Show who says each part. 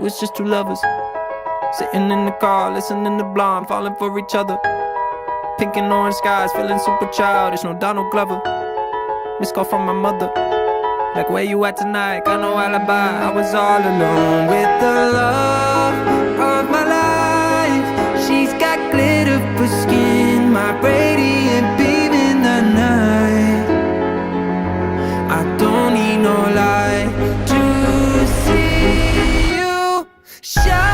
Speaker 1: was just two lovers sitting in the car, listening to Blonde, falling for each other. Pink and orange skies, feeling super childish, no Donald Glover. Missed call from my mother, like where you at tonight, got no alibi. I was all alone with the love of my life. She's got glitter for skin, my radiant beam in the night. I don't need no light to see you shine.